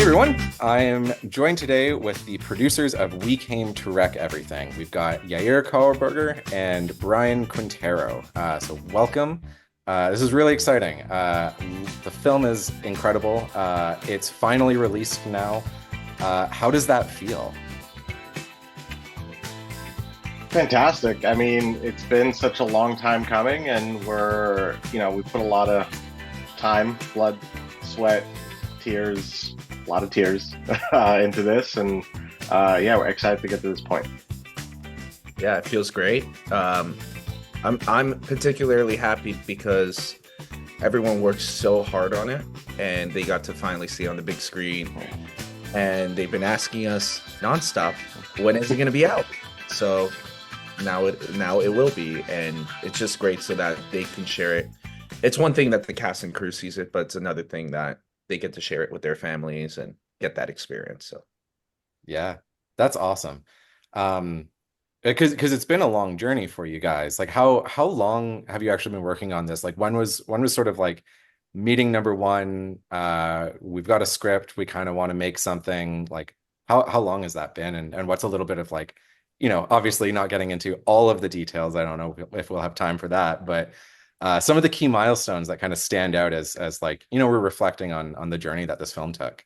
Everyone, I am joined today with the producers of We Came to Wreck Everything. We've got YAIR KARLBERGER and Brian Quintero. So welcome. This is really exciting. The film is incredible. It's finally released now. How does that feel? Fantastic. I mean, it's been such a long time coming, and we put a lot of time, blood, sweat, tears, a lot of tears into this. And yeah, we're excited to get to this point. Yeah, it feels great. I'm particularly happy because everyone worked so hard on it, and they got to finally see on the big screen. And they've been asking us nonstop, when is it going to be out? So now it will be, and it's just great so that they can share it. It's one thing that the cast and crew sees it, but it's another thing that they get to share it with their families and get that experience. So Yeah, that's awesome. Because it's been a long journey for you guys. Like how long have you actually been working on this? Like when was sort of like meeting number one? We've got a script, we kind of want to make something. Like how long has that been? And what's a little bit of like, obviously not getting into all of the details. I don't know if we'll have time for that, but some of the key milestones that kind of stand out as like, we're reflecting on the journey that this film took.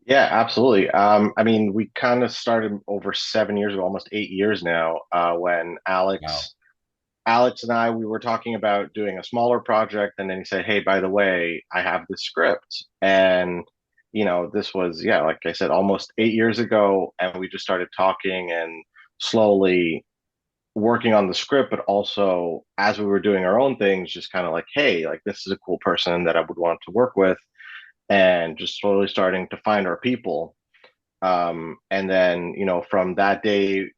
Yeah, absolutely. I mean, we kind of started over 7 years ago, almost 8 years now, when Wow. Alex and I, we were talking about doing a smaller project, and then he said, "Hey, by the way, I have the script." And this was, yeah, like I said, almost 8 years ago, and we just started talking and slowly working on the script, but also as we were doing our own things, just kind of like, hey, like this is a cool person that I would want to work with, and just slowly starting to find our people. And then, from that day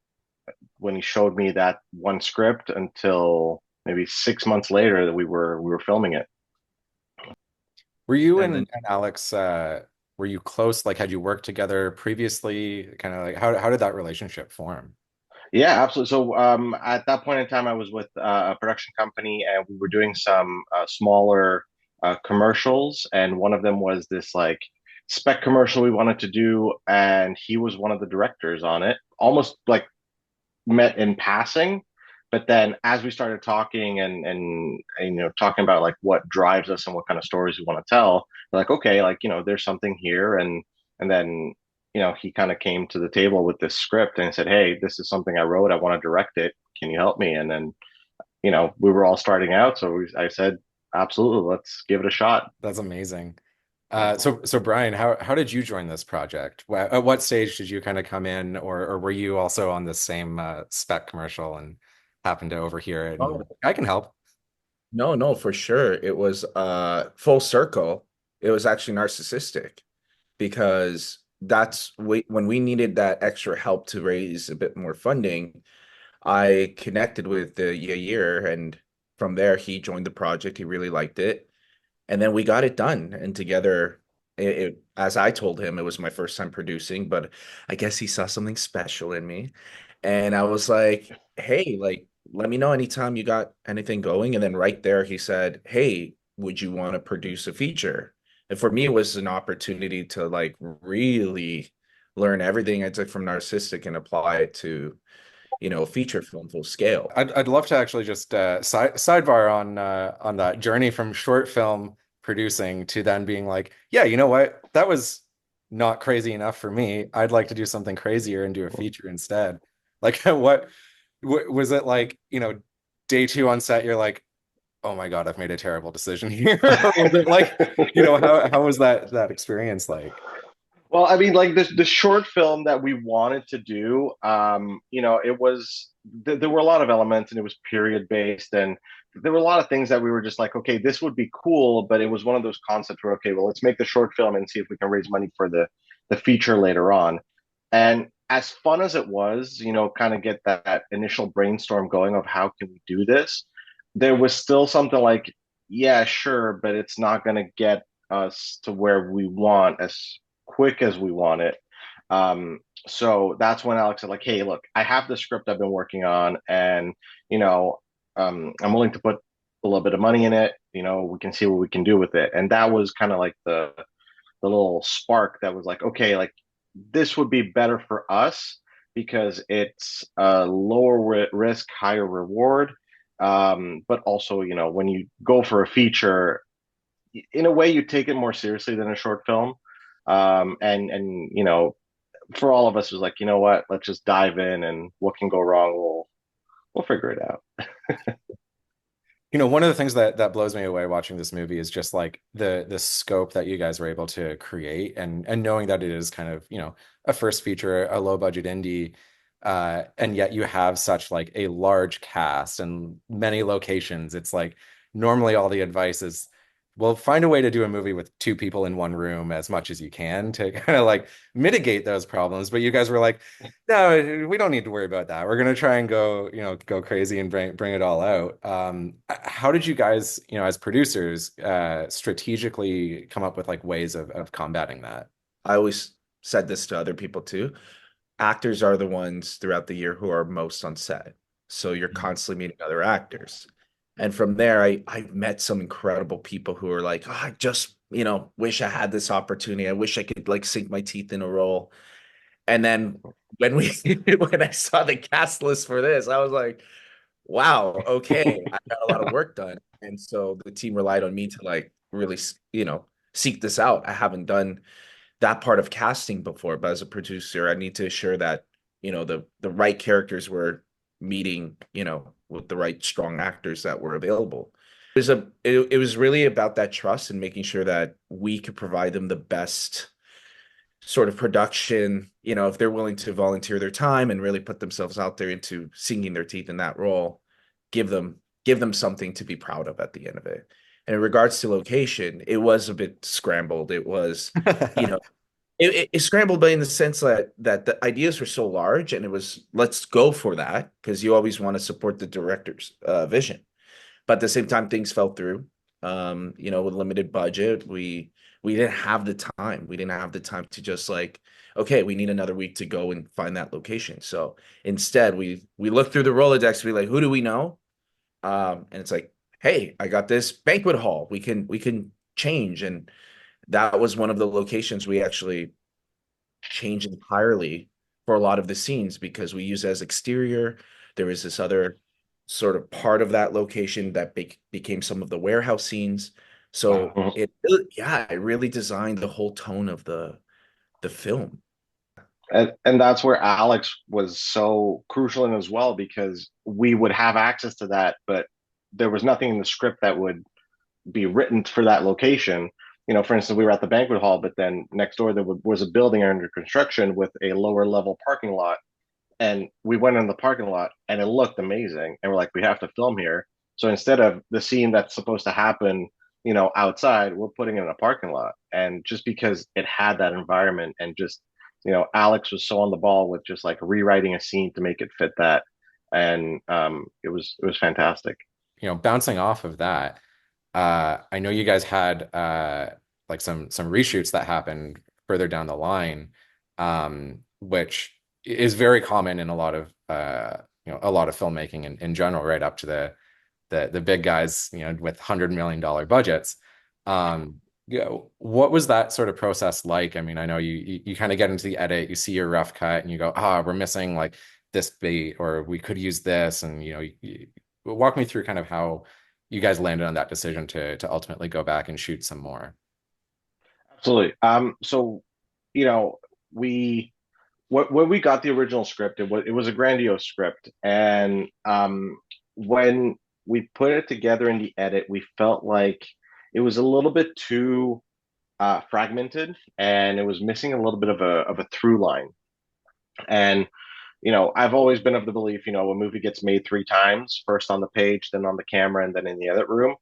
when he showed me that one script until maybe 6 months later that we were filming it. Were you and then and Alex were you close? Like had you worked together previously? Kind of like how did that relationship form? Yeah, absolutely. So at that point in time, I was with a production company, and we were doing some smaller commercials. And one of them was this like spec commercial we wanted to do, and he was one of the directors on it. Almost like met in passing, but then as we started talking and talking about like what drives us and what kind of stories we want to tell, we're like, okay, like there's something here. And then he kind of came to the table with this script and said, hey, this is something I wrote, I want to direct it, can you help me? And then we were all starting out, so I said, absolutely, let's give it a shot. That's amazing. So Brian, how did you join this project? At what stage did you kind of come in, or were you also on the same spec commercial and happened to overhear it? And oh, I can help. no, for sure. It was full circle. It was actually narcissistic because when we needed that extra help to raise a bit more funding. I connected with the Yair, and from there he joined the project. He really liked it, and then we got it done. And together, as I told him, it was my first time producing, but I guess he saw something special in me, and I was like, "Hey, like, let me know anytime you got anything going." And then right there, he said, "Hey, would you want to produce a feature?" And for me, it was an opportunity to like really learn everything I took from Narcissistic and apply it to feature film full scale. I'd love to actually just sidebar on that journey from short film producing to then being like, yeah, you know what? That was not crazy enough for me. I'd like to do something crazier and do a feature instead. Like what was it like, day two on set, you're like, oh my God, I've made a terrible decision here. Or was it like, how was that experience like? Well, I mean, like the short film that we wanted to do, it was there were a lot of elements, and it was period based, and there were a lot of things that we were just like, okay, this would be cool, but it was one of those concepts where, okay, well, let's make the short film and see if we can raise money for the feature later on. And as fun as it was, kind of get that initial brainstorm going of how can we do this, there was still something like, yeah, sure, but it's not going to get us to where we want as quick as we want it. So that's when Alex said, like, hey, look, I have the script I've been working on, and I'm willing to put a little bit of money in it. We can see what we can do with it. And that was kind of like the little spark that was like, okay, like this would be better for us because it's a lower risk, higher reward. But also, you know, when you go for a feature, in a way, you take it more seriously than a short film. And you know, for all of us, it was like, you know what, let's just dive in, and what can go wrong, we'll figure it out. You know, one of the things that blows me away watching this movie is just like the scope that you guys were able to create, and knowing that it is kind of, you know, a first feature, a low budget indie, and yet you have such like a large cast and many locations. It's like normally all the advice is, well, find a way to do a movie with two people in one room as much as you can to kind of like mitigate those problems. But you guys were like, no, we don't need to worry about that. We're gonna try and go, you know, go crazy and bring it all out. How did you guys, you know, as producers, strategically come up with like ways of combating that? I always said this to other people too. Actors are the ones throughout the year who are most on set. So you're constantly meeting other actors. And from there, I met some incredible people who are like, oh, I just, you know, wish I had this opportunity. I wish I could like sink my teeth in a role. And then when we when I saw the cast list for this, I was like, wow, okay, I got a lot of work done. And so the team relied on me to like really, you know, seek this out. I haven't done that part of casting before, but as a producer, I need to assure that, you know, the right characters were meeting, you know, with the right strong actors that were available. It was really about that trust and making sure that we could provide them the best sort of production, you know, if they're willing to volunteer their time and really put themselves out there into sinking their teeth in that role, give them give them something to be proud of at the end of it. And in regards to location, it was a bit scrambled. It was, you know, it scrambled, but in the sense that the ideas were so large, and it was let's go for that because you always want to support the director's vision. But at the same time, things fell through. You know, with limited budget, we didn't have the time. We didn't have the time to just like, okay, we need another week to go and find that location. So instead, we looked through the Rolodex. We like, who do we know? And it's like, hey, I got this banquet hall. We can change, and that was one of the locations we actually changed entirely for a lot of the scenes because we use it as exterior. There was this other sort of part of that location that became some of the warehouse scenes. So Mhm. yeah, it really designed the whole tone of the film. And that's where Alex was so crucial in as well, because we would have access to that, but there was nothing in the script that would be written for that location. You know, for instance, we were at the banquet hall, but then next door there was a building under construction with a lower level parking lot, and we went in the parking lot and it looked amazing, and we're like, we have to film here. So instead of the scene that's supposed to happen, you know, outside, we're putting it in a parking lot. And just because it had that environment, and just, you know, Alex was so on the ball with just like rewriting a scene to make it fit that. And it was fantastic. You know, bouncing off of that, I know you guys had like some reshoots that happened further down the line, which is very common in a lot of you know, a lot of filmmaking in general, right up to the big guys, you know, with $100 million budgets. You know, what was that sort of process like? I mean, I know you kind of get into the edit, you see your rough cut, and you go, ah, we're missing like this beat, or we could use this, and you know, walk me through kind of how you guys landed on that decision to ultimately go back and shoot some more. Absolutely. So, you know, we when we got the original script, it was a grandiose script, and when we put it together in the edit, we felt like it was a little bit too fragmented, and it was missing a little bit of a through line. And you know, I've always been of the belief, you know, a movie gets made three times, first on the page, then on the camera, and then in the edit room.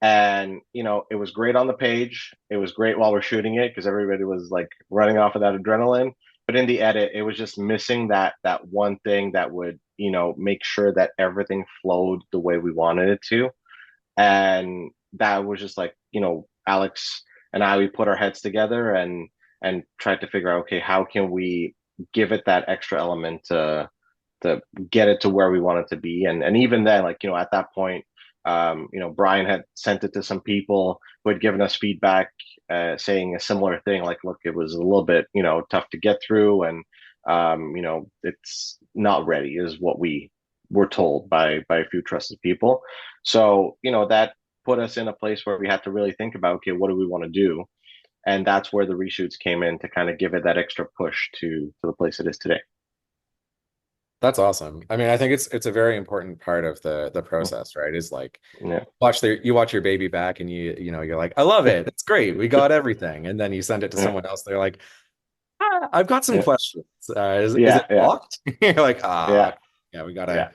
And, you know, it was great on the page. It was great while we're shooting it because everybody was like running off of that adrenaline. But in the edit, it was just missing that one thing that would, you know, make sure that everything flowed the way we wanted it to. And that was just like, you know, Alex and I, we put our heads together and tried to figure out, okay, how can we give it that extra element to get it to where we want it to be. And even then, like, you know, at that point, Brian had sent it to some people who had given us feedback, saying a similar thing, like, look, it was a little bit, tough to get through, and it's not ready, is what we were told by a few trusted people. So, that put us in a place where we had to really think about, okay, what do we want to do? And that's where the reshoots came in to kind of give it that extra push to the place it is today. That's awesome. I mean, I think it's a very important part of the process, right? Is like Yeah. you watch your baby back and you're like, I love it. It's great. We got everything. And then you send it to Yeah. someone else. They're like, I've got some Yeah. questions. Is Yeah. it Yeah. blocked? You're like, Yeah. yeah, Yeah.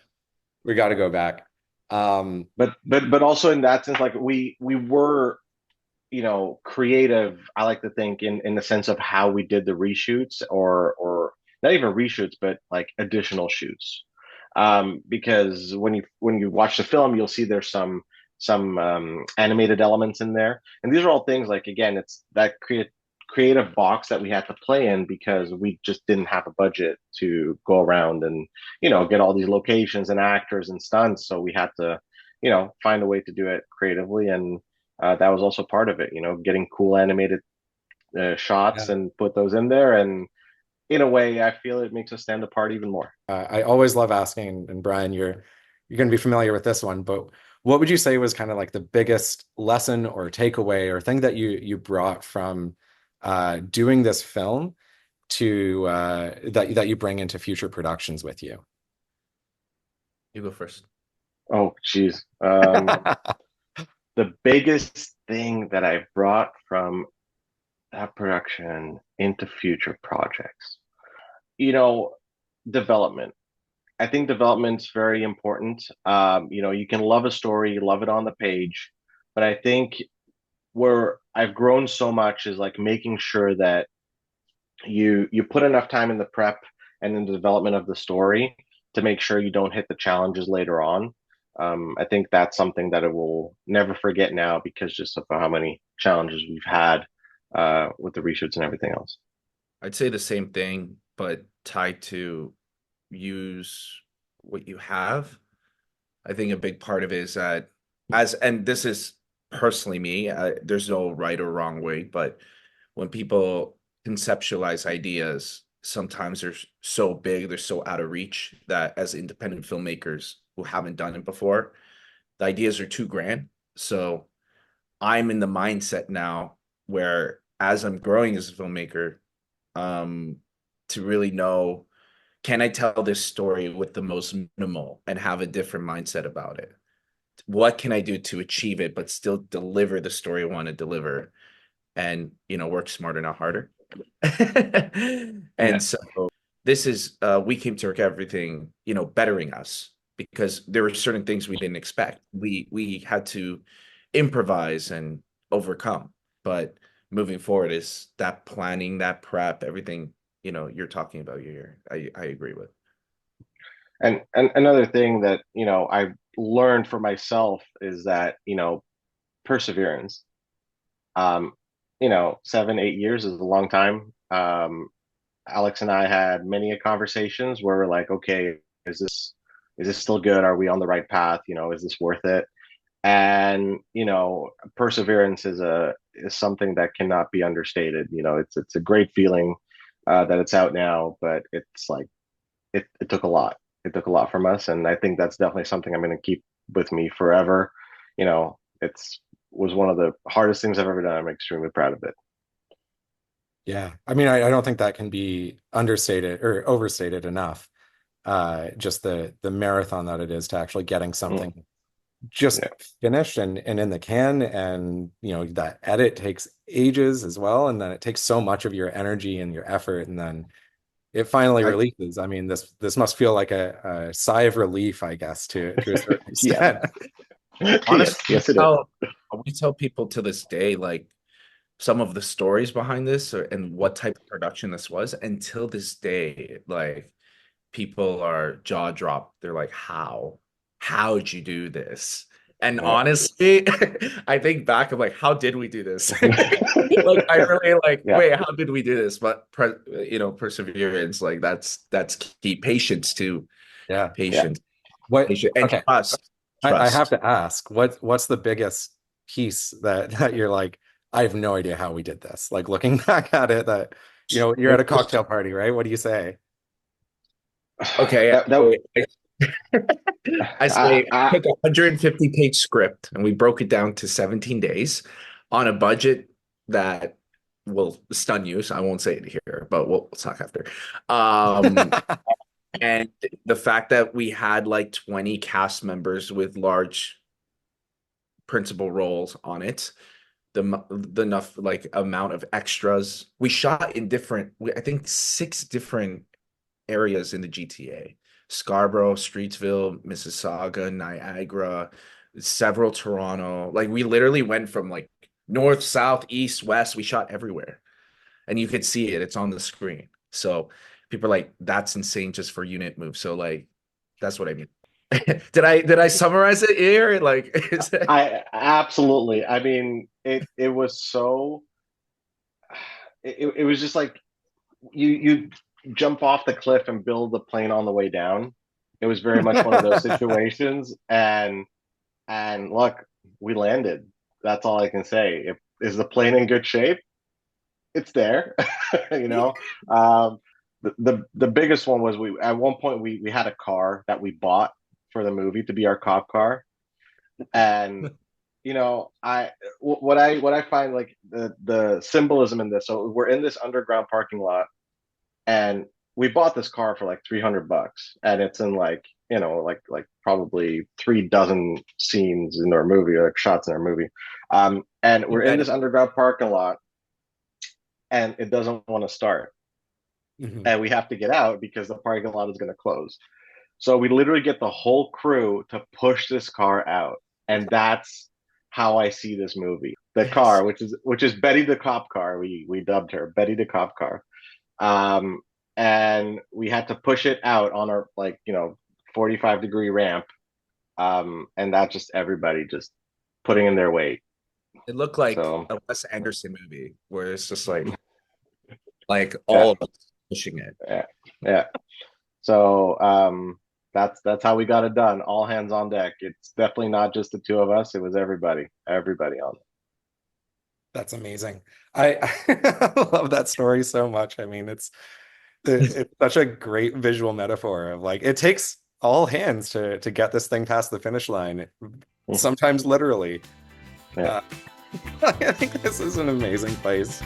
we gotta go back. But also in that sense, like we were, creative. I like to think in the sense of how we did the reshoots, or not even reshoots, but like additional shoots. Because when you watch the film, you'll see there's some animated elements in there, and these are all things like, again, it's that creative box that we had to play in because we just didn't have a budget to go around and get all these locations and actors and stunts. So we had to find a way to do it creatively, and that was also part of it. Getting cool animated shots Yeah. and put those in there, and in a way, I feel it makes us stand apart even more. I always love asking, and Brian, you're going to be familiar with this one, but what would you say was kind of like the biggest lesson or takeaway or thing that you brought from doing this film to that you bring into future productions with you? You go first. Oh, geez. The biggest thing that I brought from that production into future projects, you know, development. I think development's very important. You can love a story, love it on the page, but I think where I've grown so much is like making sure that you put enough time in the prep and in the development of the story to make sure you don't hit the challenges later on. I think that's something that I will never forget now because just of how many challenges we've had with the reshoots and everything else. I'd say the same thing, but tied to use what you have. I think a big part of it is that and this is personally me, there's no right or wrong way, but when people conceptualize ideas, sometimes they're so big, they're so out of reach that as independent filmmakers who haven't done it before, the ideas are too grand. So I'm in the mindset now where as I'm growing as a filmmaker, um, to really know, can I tell this story with the most minimal and have a different mindset about it? What can I do to achieve it, but still deliver the story I want to deliver? And, work smarter, not harder. Yeah. And so this is, we came to work everything, bettering us because there were certain things we didn't expect. We had to improvise and overcome. But moving forward is that planning, that prep, everything, you're talking about here. I agree with. And another thing that I've learned for myself is that perseverance. Um, 7-8 years is a long time. Alex and I had many a conversations where we're like, okay, is this still good? Are we on the right path? Is this worth it? And perseverance is something that cannot be understated. It's a great feeling that it's out now, but it's like it took a lot. It took a lot from us, and I think that's definitely something I'm going to keep with me forever. It's was one of the hardest things I've ever done. I'm extremely proud of it. Yeah. I mean, I don't think that can be understated or overstated enough. Just the marathon that it is to actually getting Mm, something just yeah, finished and in the can, and that edit takes ages as well, and then it takes so much of your energy and your effort, and then it finally I releases. I mean, this must feel like a sigh of relief, I guess, to a certain yeah, extent. yes, honestly yes, it is. we tell people to this day, like some of the stories behind this and what type of production this was. Until this day, like people are jaw dropped. They're like, how'd you do this? And Yeah. honestly, I think back, I'm like, how did we do this? Like, I really like, Yeah, wait, how did we do this? But perseverance, like that's key. Patience too. Yeah. yeah, Patience, What? patience, and Okay. trust. I have Trust. to ask, what's the biggest piece that you're like, I have no idea how we did this. Like looking back at it, that you're at It a was cocktail party, right? What do you say? okay. That I I, say I, took a 150-page script and we broke it down to 17 days on a budget that will stun you. So I won't say it here, but we'll talk after. Um, and the fact that we had like 20 cast members with large principal roles on it, the enough like amount of extras. We shot in different, I think 6 different areas in the GTA. Scarborough, Streetsville, Mississauga, Niagara, several Toronto. Like we literally went from like north, south, east, west. We shot everywhere. And you could see it. It's on the screen. So people are like, that's insane just for unit move. So like that's what I mean. Did I summarize it here? Like is it I absolutely. I mean, it was so. It was just like you jump off the cliff and build the plane on the way down. It was very much one of those situations, and look, we landed. That's all I can say. Is the plane in good shape? It's there. you know, um, the biggest one was we at one point we had a car that we bought for the movie to be our cop car, and I what I find like the symbolism in this. So we're in this underground parking lot, and we bought this car for like $300, and it's in like like probably 3 dozen scenes in our movie, like shots in our movie. And we're in embedded? this underground parking lot, and it doesn't want to start, Mhm. and we have to get out because the parking lot is going to close. So we literally get the whole crew to push this car out, and that's how I see this movie. The Yes. car, which is Betty the cop car, we dubbed her Betty the cop car. Um, and we had to push it out on our 45-degree ramp. And that just everybody just putting in their weight. It looked like So a Wes Anderson movie where it's just like yeah, all of us pushing it. yeah, yeah. So that's how we got it done. All hands on deck. It's definitely not just the two of us. It was everybody on. That's amazing. I, I love that story so much. I mean, it's such a great visual metaphor of like it takes all hands to get this thing past the finish line, Mm, sometimes literally. yeah. Uh, I think this is an amazing place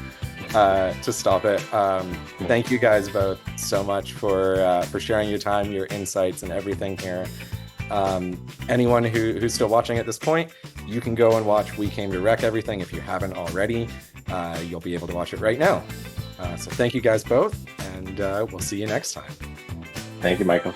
to stop it. Mm. Thank you guys both so much for sharing your time, your insights, and everything here. Anyone who's still watching at this point, you can go and watch We Came to Wreck Everything if you haven't already. You'll be able to watch it right now. So thank you guys both, and we'll see you next time. Thank you, Michael.